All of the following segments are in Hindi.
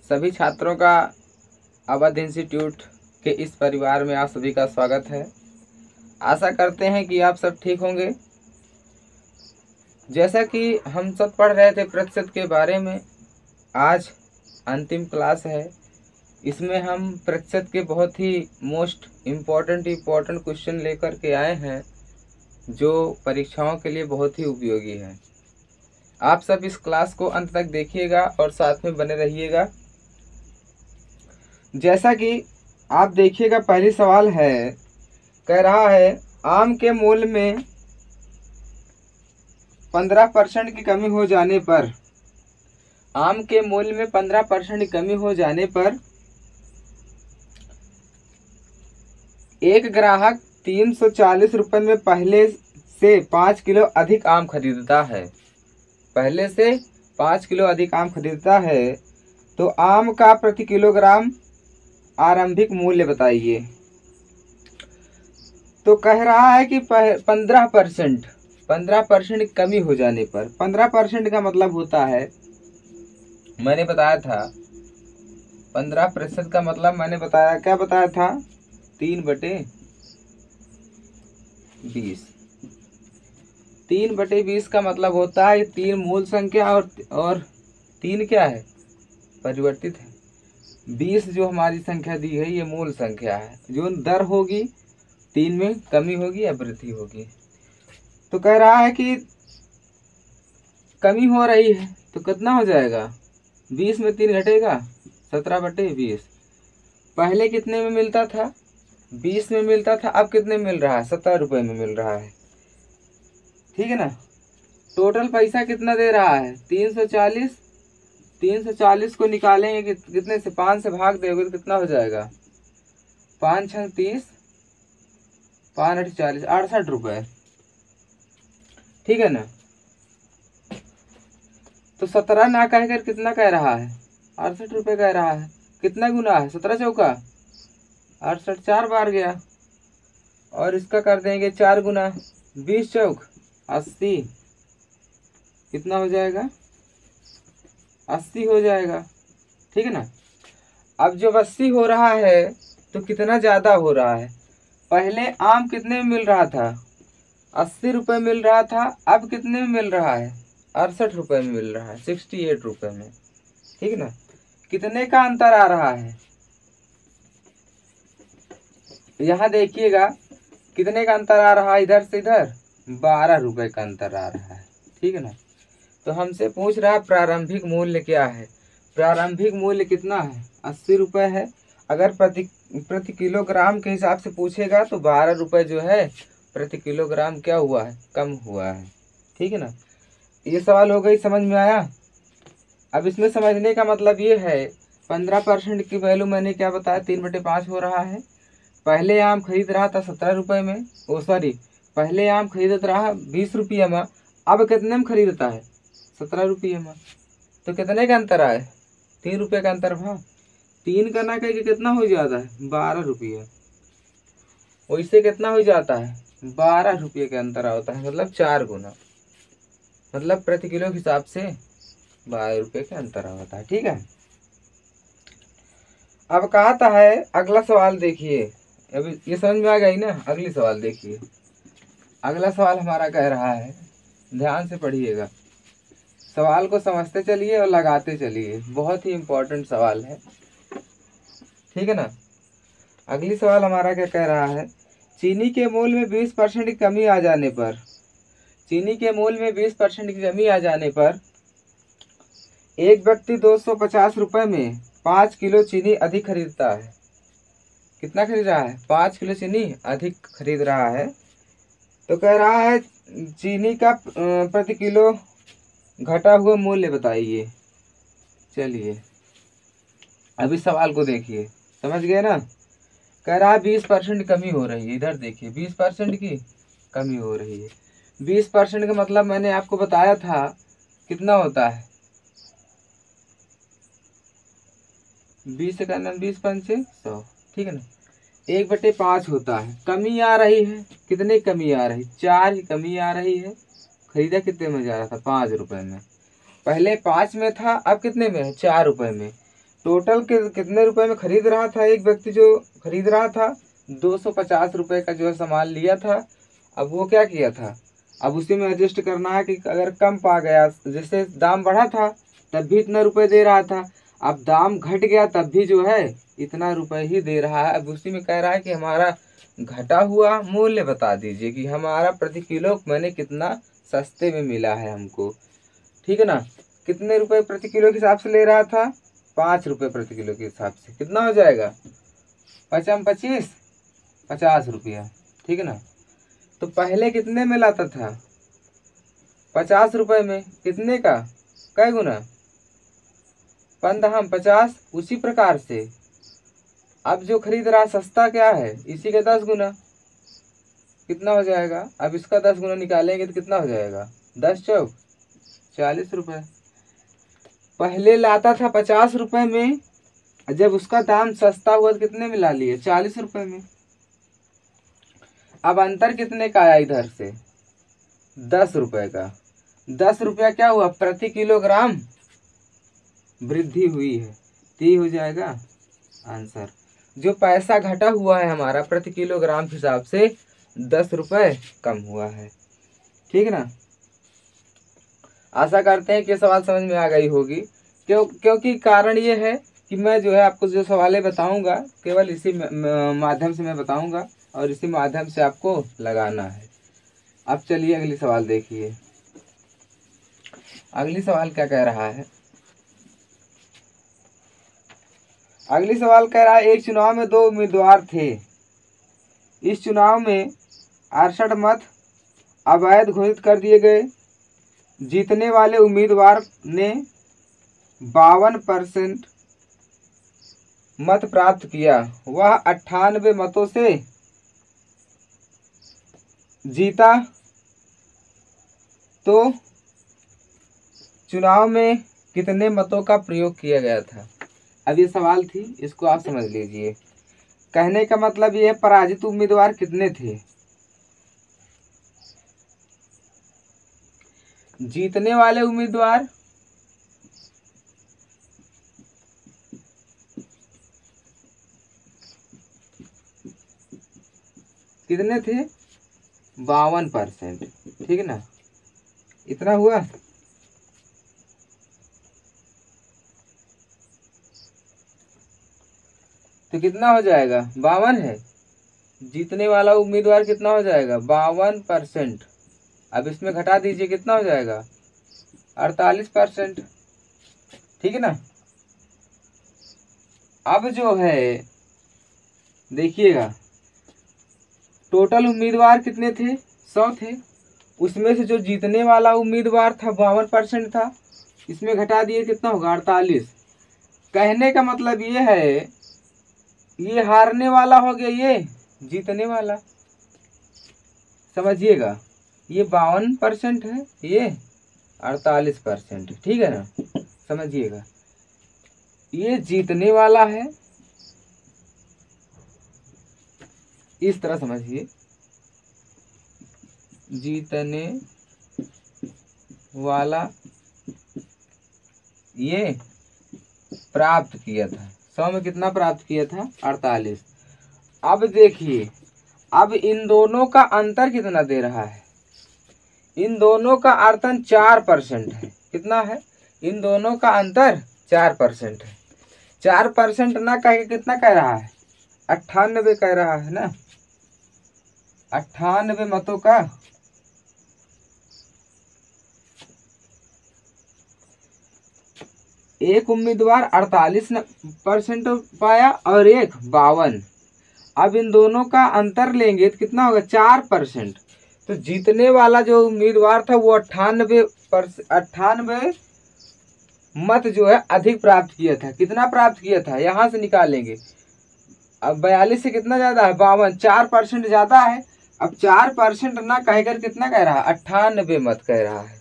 सभी छात्रों का अवध इंस्टीट्यूट के इस परिवार में आप सभी का स्वागत है। आशा करते हैं कि आप सब ठीक होंगे। जैसा कि हम सब पढ़ रहे थे प्रतिशत के बारे में, आज अंतिम क्लास है। इसमें हम प्रतिशत के बहुत ही मोस्ट इम्पोर्टेंट क्वेश्चन लेकर के आए हैं जो परीक्षाओं के लिए बहुत ही उपयोगी हैं। आप सब इस क्लास को अंत तक देखिएगा और साथ में बने रहिएगा। जैसा कि आप देखिएगा, पहली सवाल है, कह रहा है आम के मूल्य में 15% की कमी हो जाने पर, आम के मूल्य में 15% की कमी हो जाने पर एक ग्राहक 340 रुपये में पहले से 5 किलो अधिक आम खरीदता है। पहले से 5 किलो अधिक आम खरीदता है तो आम का प्रति किलोग्राम आरंभिक मूल्य बताइए। तो कह रहा है कि 15% कमी हो जाने पर, 15% का मतलब होता है, मैंने बताया था 15% का मतलब मैंने बताया, क्या बताया था, 3/20। 3/20 का मतलब होता है 3 मूल संख्या और 3 क्या है, परिवर्तित है। 20 जो हमारी संख्या दी है ये मूल संख्या है, जो दर होगी 3 में कमी होगी या वृद्धि होगी। तो कह रहा है कि कमी हो रही है तो कितना हो जाएगा, 20 में 3 घटेगा, 17/20। पहले कितने में मिलता था, 20 में मिलता था, अब कितने में मिल रहा है, 17 रुपये में मिल रहा है। ठीक है ना। टोटल पैसा कितना दे रहा है, 340। 340 को निकालेंगे कितने से, 5 से भाग दोगे तो कितना हो जाएगा, 5 6 30, 5 8 40, 68 रुपये। ठीक है ना। तो 17 ना कहकर कितना कह रहा है, 68 रुपये कह रहा है। कितना गुना है, 17 चौका 68, 4 बार गया। और इसका कर देंगे 4 गुना, 20 चौक 80, कितना हो जाएगा, 80 हो जाएगा। ठीक है ना। अब जब 80 हो रहा है तो कितना ज़्यादा हो रहा है, पहले आम कितने में मिल रहा था, 80 रुपये मिल रहा था, अब कितने में मिल रहा है, 68 रुपये में मिल रहा है, 68 रुपये में। ठीक है ना। कितने का अंतर आ रहा है, यहाँ देखिएगा कितने का अंतर आ रहा है, इधर से इधर 12 रुपये का अंतर आ रहा है। ठीक है ना। तो हमसे पूछ रहा है प्रारंभिक मूल्य क्या है। प्रारंभिक मूल्य कितना है, 80 रुपये है। अगर प्रति किलोग्राम के हिसाब से पूछेगा तो 12 रुपये जो है प्रति किलोग्राम क्या हुआ है, कम हुआ है। ठीक है ना। ये सवाल हो गई, समझ में आया। अब इसमें समझने का मतलब ये है, 15% की वैल्यू मैंने क्या बताया, 3/5 हो रहा है। पहले आम खरीद रहा था 17 रुपये में, पहले आम खरीदत रहा 20 रुपये में, अब कितने में खरीदता है, 17 रुपये में। तो कितने का अंतर आए, 3 रुपये का अंतर भाव। 3 का ना कह के कितना हो जाता है, 12 रुपये। वैसे कितना हो जाता है, 12 रुपये का अंतर होता है, मतलब 4 गुना, मतलब प्रति किलो के हिसाब से 12 रुपये का अंतर होता है। ठीक है। अब कहता है अगला सवाल देखिए, अभी ये समझ में आ गई ना। अगली सवाल देखिए, अगला सवाल हमारा कह रहा है, ध्यान से पढ़िएगा, सवाल को समझते चलिए और लगाते चलिए, बहुत ही इम्पोर्टेंट सवाल है। ठीक है ना। अगली सवाल हमारा क्या कह रहा है, चीनी के मूल्य में 20% की कमी आ जाने पर, चीनी के मूल्य में 20% की कमी आ जाने पर एक व्यक्ति 250 रुपये में 5 किलो चीनी अधिक खरीदता है। कितना खरीद रहा है, 5 किलो चीनी अधिक खरीद रहा है। तो कह रहा है चीनी का प्रति किलो घटा हुआ मूल्य बताइए। चलिए अभी सवाल को देखिए, समझ गए ना। कह रहा है 20% कमी हो रही है, इधर देखिए 20% की कमी हो रही है। 20% का मतलब मैंने आपको बताया था कितना होता है, 20 का नाम 20 पंचे 100। ठीक है ना। 1/5 होता है। कमी आ रही है, कितने कमी आ रही, 4 की कमी आ रही है। खरीदा कितने में जा रहा था, 5 रुपये में। पहले 5 में था, अब कितने में है, 4 रुपये में। टोटल कितने रुपए में खरीद रहा था एक व्यक्ति, जो खरीद रहा था 250 रुपए का जो है सामान लिया था। अब वो क्या किया था, अब उसी में एडजस्ट करना है कि अगर कम पा गया, जैसे दाम बढ़ा था तब भी इतना रुपए दे रहा था, अब दाम घट गया तब भी जो है इतना रुपए ही दे रहा है। अब उसी में कह रहा है कि हमारा घटा हुआ मूल्य बता दीजिए कि हमारा प्रति किलो मैंने कितना सस्ते में मिला है हमको, ठीक है ना। कितने रुपए प्रति किलो के हिसाब से ले रहा था, 5 रुपये प्रति किलो के हिसाब से, कितना हो जाएगा 25 50 रुपया, ठीक है ना। तो पहले कितने में लाता था, 50 रुपए में, कितने का कै गुना 50। उसी प्रकार से अब जो खरीद रहा सस्ता क्या है, इसी के 10 गुना, कितना हो जाएगा, अब इसका 10 गुना निकालेंगे तो कितना हो जाएगा, 10 चौक 40 रुपए। पहले लाता था 50 रुपए में, जब उसका दाम सस्ता हुआ तो कितने में ला लिए, 40 रुपए में। अब अंतर कितने का आया इधर से, 10 रुपए का। 10 रुपया क्या हुआ, प्रति किलोग्राम वृद्धि हुई है, तो हो जाएगा आंसर। जो पैसा घटा हुआ है हमारा प्रति किलोग्राम के हिसाब से 10 रुपए कम हुआ है, ठीक है ना। आशा करते हैं कि सवाल समझ में आ गई होगी, क्योंकि कारण ये है कि मैं जो है आपको जो सवालें बताऊंगा केवल इसी माध्यम से मैं बताऊंगा और इसी माध्यम से आपको लगाना है। अब चलिए अगली सवाल देखिए। अगली सवाल क्या कह रहा है, अगली सवाल कह रहा है एक चुनाव में 2 उम्मीदवार थे। इस चुनाव में 68 मत अवैध घोषित कर दिए गए। जीतने वाले उम्मीदवार ने 52% मत प्राप्त किया। वह 98 मतों से जीता। तो चुनाव में कितने मतों का प्रयोग किया गया था। अब ये सवाल थी, इसको आप समझ लीजिए। कहने का मतलब ये है पराजित उम्मीदवार कितने थे, जीतने वाले उम्मीदवार कितने थे, 52%, ठीक है ना। इतना हुआ। तो कितना हो जाएगा, 52 है। जीतने वाला उम्मीदवार कितना हो जाएगा, 52%। अब इसमें घटा दीजिए, कितना हो जाएगा, 48%, ठीक है ना। अब जो है देखिएगा, टोटल उम्मीदवार कितने थे, 100 थे। उसमें से जो जीतने वाला उम्मीदवार था 52% था, इसमें घटा दिए कितना होगा, 48। कहने का मतलब ये है ये हारने वाला हो गया, ये जीतने वाला। समझिएगा, ये 52% है, ये 48%, ठीक है ना। समझिएगा, ये जीतने वाला है, इस तरह समझिए, जीतने वाला ये प्राप्त किया था, 100 में कितना प्राप्त किया था, 48। अब देखिए, अब इन दोनों का अंतर कितना दे रहा है, इन दोनों का अंतर 4% है। कितना है, इन दोनों का अंतर 4% है। 4% ना कह के कितना कह रहा है, 98 कह रहा है ना, 98 मतों का एक उम्मीदवार 48% पाया और एक 52। अब इन दोनों का अंतर लेंगे तो कितना होगा, 4%। तो जीतने वाला जो उम्मीदवार था वो 98 मत जो है अधिक प्राप्त किया था। कितना प्राप्त किया था, यहाँ से निकालेंगे। अब 42 से कितना ज्यादा है, 52, 4% ज्यादा है। अब 4% ना कहकर कितना कह रहा है, 98 मत कह रहा है।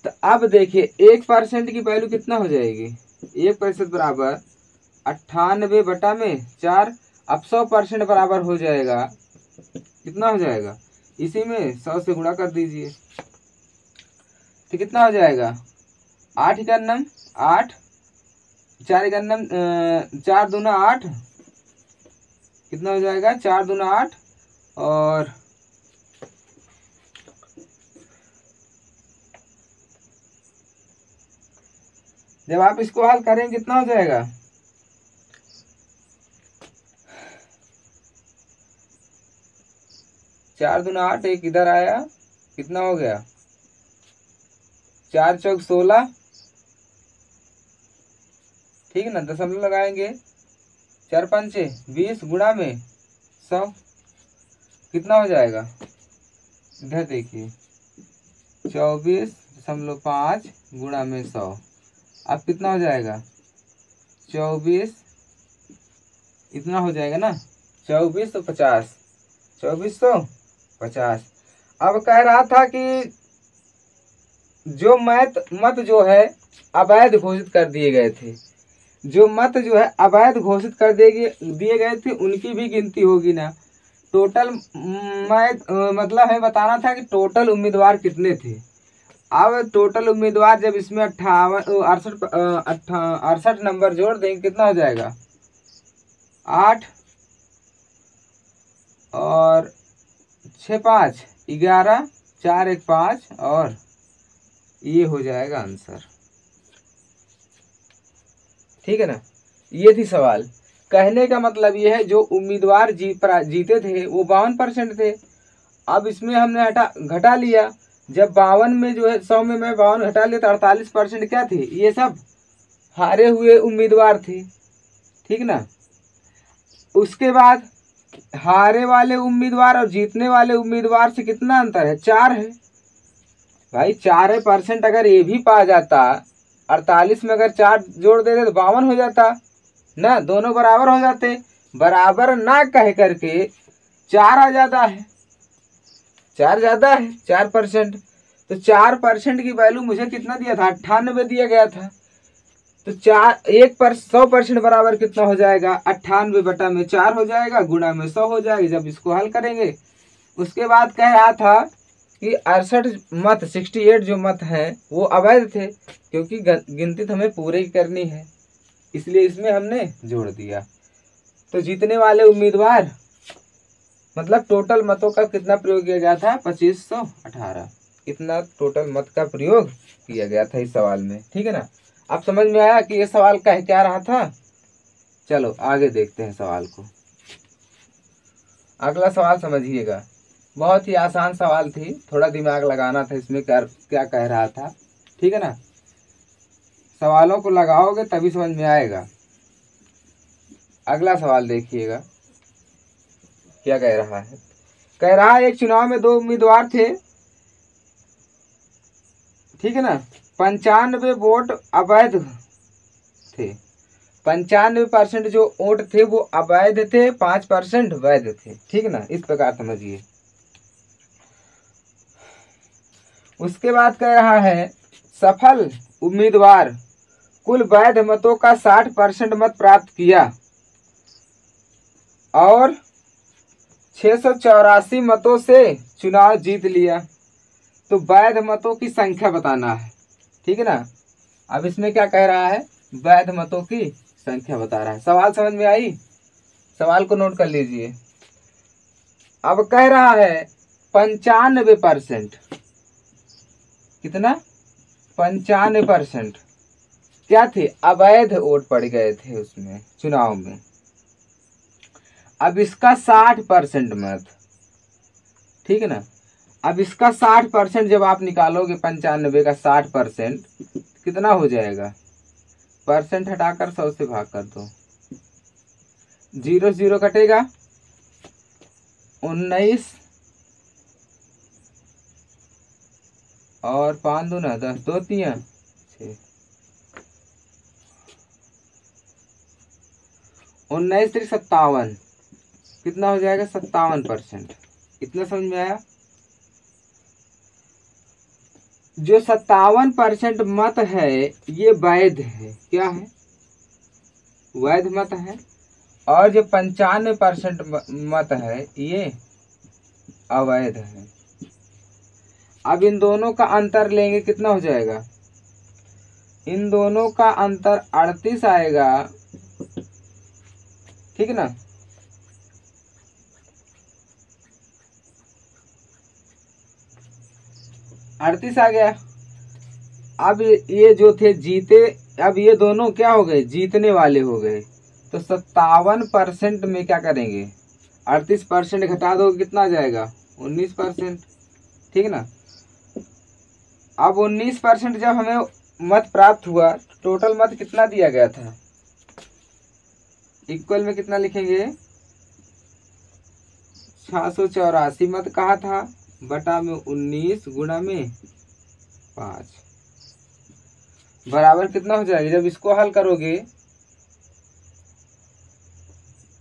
तो अब देखिए 1% की वैल्यू कितना हो जाएगी, 1% बराबर 98/4। अब 100% बराबर हो जाएगा, कितना हो जाएगा, इसी में 100 से गुणा कर दीजिए तो कितना हो जाएगा, 8 का 9 8 4 गन्ना 4 दूना 8, कितना हो जाएगा 4 दूना 8, और जब आप इसको हल करेंगे कितना हो जाएगा 4 दूना 8, एक इधर आया, कितना हो गया 4 चौक 16, ठीक है ना, दशमलव लगाएंगे, 4 पंचे 20 गुणा में 100, कितना हो जाएगा इधर देखिए 24.5 गुणा में 100, अब कितना हो जाएगा 24, इतना हो जाएगा ना 2450, 2450। अब कह रहा था कि जो मत जो है अवैध घोषित कर दिए गए थे, जो मत जो है अवैध घोषित कर दिए गए थे उनकी भी गिनती होगी ना। टोटल मतलब है बताना था कि टोटल उम्मीदवार कितने थे। अब टोटल उम्मीदवार जब इसमें 68 नंबर जोड़ देंगे कितना हो जाएगा 8 और 6 5 11, 4 1 5, और ये हो जाएगा आंसर, ठीक है ना। ये थी सवाल। कहने का मतलब ये है जो उम्मीदवार जीते थे वो 52% थे। अब इसमें हमने घटा लिया, जब 52 में जो है 100 में मैं 52 घटा लिया तो 48% क्या थे, ये सब हारे हुए उम्मीदवार थे, ठीक ना। उसके बाद हारे वाले उम्मीदवार और जीतने वाले उम्मीदवार से कितना अंतर है, 4 है भाई, 4%। अगर ये भी पा जाता 48 में अगर 4 जोड़ देते तो 52 हो जाता ना, दोनों बराबर हो जाते। बराबर ना कह करके 4 आ जाता है, 4 ज्यादा है 4%, तो 4% की वैल्यू मुझे कितना दिया था 98 दिया गया था। तो 100% बराबर कितना हो जाएगा 98/4 हो जाएगा, गुणा में 100 हो जाएगी जब इसको हल करेंगे। उसके बाद कह रहा था कि 68 जो मत हैं वो अवैध थे, क्योंकि गिनती हमें पूरे की करनी है, इसलिए इसमें हमने जोड़ दिया। तो जीतने वाले उम्मीदवार मतलब टोटल मतों का कितना प्रयोग किया गया था 2518, इतना टोटल मत का प्रयोग किया गया था इस सवाल में, ठीक है ना। अब समझ में आया कि ये सवाल कह क्या रहा था। चलो आगे देखते हैं सवाल को। अगला सवाल समझिएगा, बहुत ही आसान सवाल थी, थोड़ा दिमाग लगाना था इसमें क्या कह रहा था, ठीक है ना। सवालों को लगाओगे तभी समझ में आएगा। अगला सवाल देखिएगा क्या कह रहा है। कह रहा है एक चुनाव में 2 उम्मीदवार थे, ठीक है ना। 95 वोट अवैध थे, 95% जो वोट थे वो अवैध थे, 5% वैध थे, ठीक है ना। इस प्रकार समझिए। उसके बाद कह रहा है सफल उम्मीदवार कुल वैध मतों का 60% मत प्राप्त किया और 684 मतों से चुनाव जीत लिया, तो वैध मतों की संख्या बताना है, ठीक है ना। अब इसमें क्या कह रहा है, वैध मतों की संख्या बता रहा है। सवाल समझ में आई, सवाल को नोट कर लीजिए। अब कह रहा है 95%, कितना 95% क्या थे, अवैध वोट पड़ गए थे उसमें चुनाव में। अब इसका 60% मत, ठीक है ना। अब इसका 60% जब आप निकालोगे 95 का 60% कितना हो जाएगा, परसेंट हटाकर 100 से भाग कर दो, 0 0 कटेगा, 19 और 5 दूना 10, 2 3 6, 19 3 57, कितना हो जाएगा 57%। इतना समझ में आया। जो 57% मत है ये वैध है, क्या है, वैध मत है, और जो 95% मत है ये अवैध है। अब इन दोनों का अंतर लेंगे कितना हो जाएगा, इन दोनों का अंतर 38 आएगा, ठीक है ना। अड़तीस आ गया। अब ये जो थे जीते, अब ये दोनों क्या हो गए, जीतने वाले हो गए। तो 57% में क्या करेंगे, 38% घटा दो कितना आ जाएगा, 19%, ठीक ना। अब 19% जब हमें मत प्राप्त हुआ, टोटल मत कितना दिया गया था, इक्वल में कितना लिखेंगे, 684 मत कहा था, बटा में 19 गुणा में 5 बराबर कितना हो जाएगा, जब इसको हल करोगे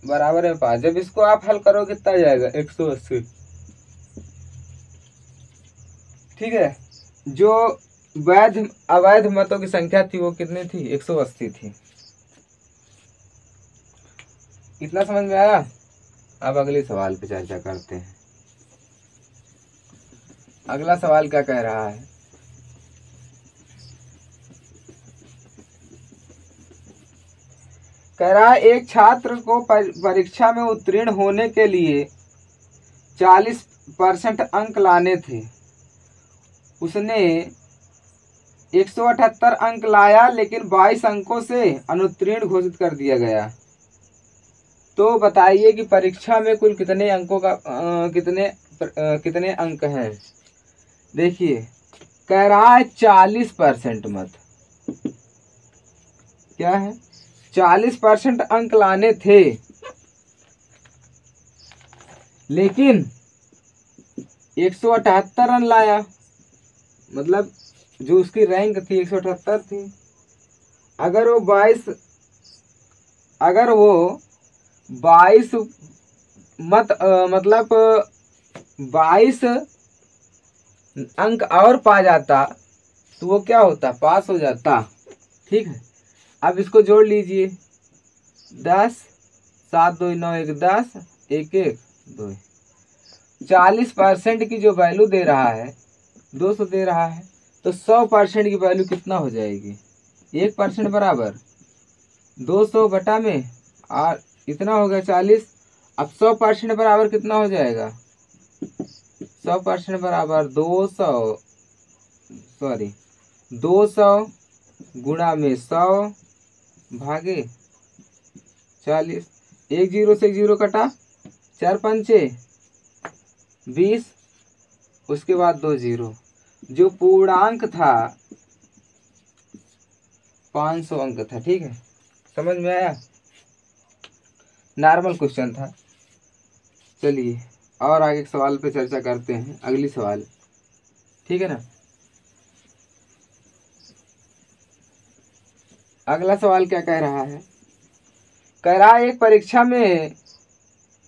बराबर है 5, जब इसको आप हल करोगे कितना जाएगा, 180, ठीक है। जो वैध अवैध मतों की संख्या थी वो कितनी थी, 180 थी। इतना समझ में आया। अब अगले सवाल पे चर्चा करते हैं। अगला सवाल क्या कह रहा है, कह रहा है एक छात्र को परीक्षा में उत्तीर्ण होने के लिए 40% अंक लाने थे, उसने 178 अंक लाया लेकिन 22 अंकों से अनुत्तीर्ण घोषित कर दिया गया। तो बताइए कि परीक्षा में कुल कितने अंकों का कितने अंक हैं। देखिए कह रहा है 40% मत, क्या है, 40% अंक लाने थे लेकिन 178 रन लाया, मतलब जो उसकी रैंक थी 178 थी। अगर वो 22 मतलब 22 अंक और पा जाता तो वो क्या होता, पास हो जाता, ठीक है। अब इसको जोड़ लीजिए, 10 7 2 9 1 10 1 1 2, 40% की जो वैल्यू दे रहा है 200 दे रहा है, तो 100% की वैल्यू कितना हो जाएगी, 1% बराबर 200 बटा में और इतना हो गया 40। अब 100% बराबर कितना हो जाएगा, 100% बराबर 200 गुणा में 100 भागे 40, 1 0 से 1 0 कटा, 4 पंचे 20, उसके बाद 2 0, जो पूर्णांक था 500 अंक था, ठीक है। समझ में आया, नॉर्मल क्वेश्चन था। चलिए और आगे एक सवाल पे चर्चा करते हैं, अगली सवाल, ठीक है ना। अगला सवाल क्या कह रहा है, कह रहा है एक परीक्षा में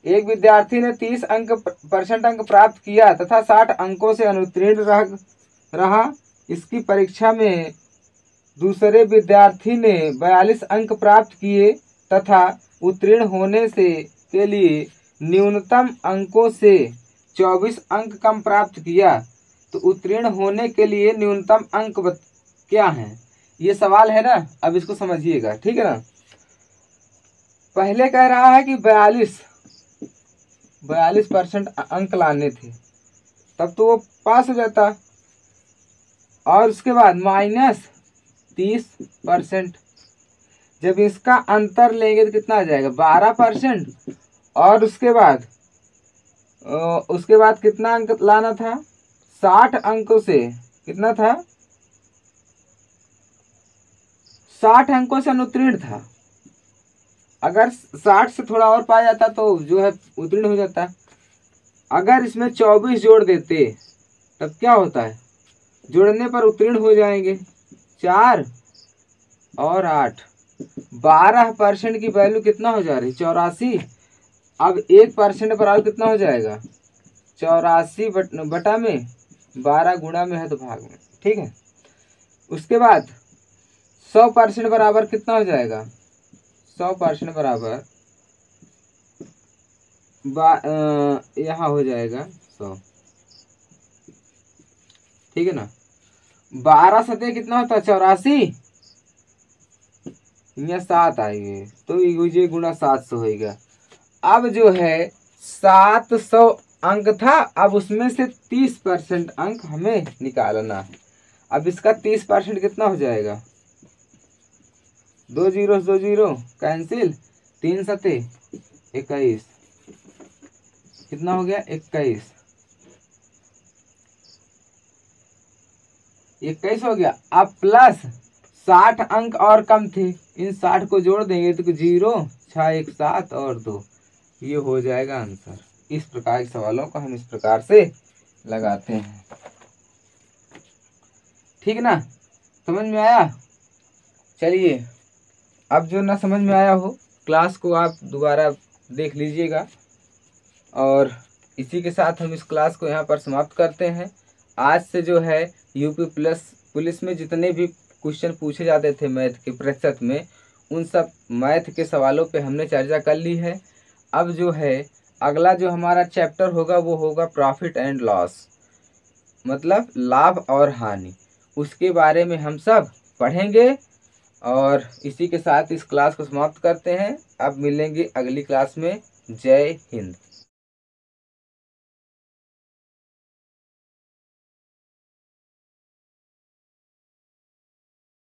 एक विद्यार्थी ने 30% अंक प्राप्त किया तथा 60 अंकों से अनुत्तीर्ण रहा। इसकी परीक्षा में दूसरे विद्यार्थी ने 42 अंक प्राप्त किए तथा उत्तीर्ण होने से के लिए न्यूनतम अंकों से 24 अंक कम प्राप्त किया, तो उत्तीर्ण होने के लिए न्यूनतम अंक क्या हैं, ये सवाल है ना। अब इसको समझिएगा, ठीक है ना। पहले कह रहा है कि 42% अंक लाने थे, तब तो वो पास हो जाता, और उसके बाद -30%, जब इसका अंतर लेंगे तो कितना आ जाएगा, 12%, और उसके बाद कितना अंक लाना था, 60 अंकों से, कितना था, 60 अंकों से अनुत्तीर्ण था। अगर 60 से थोड़ा और पा जाता तो जो है उत्तीर्ण हो जाता। अगर इसमें 24 जोड़ देते तब क्या होता है, जोड़ने पर उत्तीर्ण हो जाएंगे, 4 और 8, 12% की वैल्यू कितना हो जा रही, 84। अब 1% बराबर कितना हो जाएगा, 84 बटा में 12 गुणा में है तो भाग में, ठीक है। उसके बाद 100% बराबर कितना हो जाएगा, 100% बराबर यहाँ हो जाएगा 100, ठीक है ना। 12 सतह कितना होता है, 84, यहाँ 7 आएंगे तो ये गुणा 700 होगा। अब जो है 700 अंक था, अब उसमें से 30% अंक हमें निकालना है। अब इसका 30% कितना हो जाएगा, 2 0 कैंसिल, 3 सते 21, कितना हो गया 21 हो गया। अब प्लस 60 अंक और कम थे, इन 60 को जोड़ देंगे तो 0 6 1 7 और 2, ये हो जाएगा आंसर। इस प्रकार के सवालों को हम इस प्रकार से लगाते हैं, ठीक ना, समझ में आया। चलिए अब जो ना समझ में आया हो क्लास को आप दोबारा देख लीजिएगा, और इसी के साथ हम इस क्लास को यहाँ पर समाप्त करते हैं। आज से जो है यूपी प्लस पुलिस में जितने भी क्वेश्चन पूछे जाते थे मैथ के प्रतिशत में, उन सब मैथ के सवालों पे हमने चर्चा कर ली है। अब जो है अगला जो हमारा चैप्टर होगा वो होगा प्रॉफिट एंड लॉस, मतलब लाभ और हानि, उसके बारे में हम सब पढ़ेंगे। और इसी के साथ इस क्लास को समाप्त करते हैं। अब मिलेंगे अगली क्लास में। जय हिंद।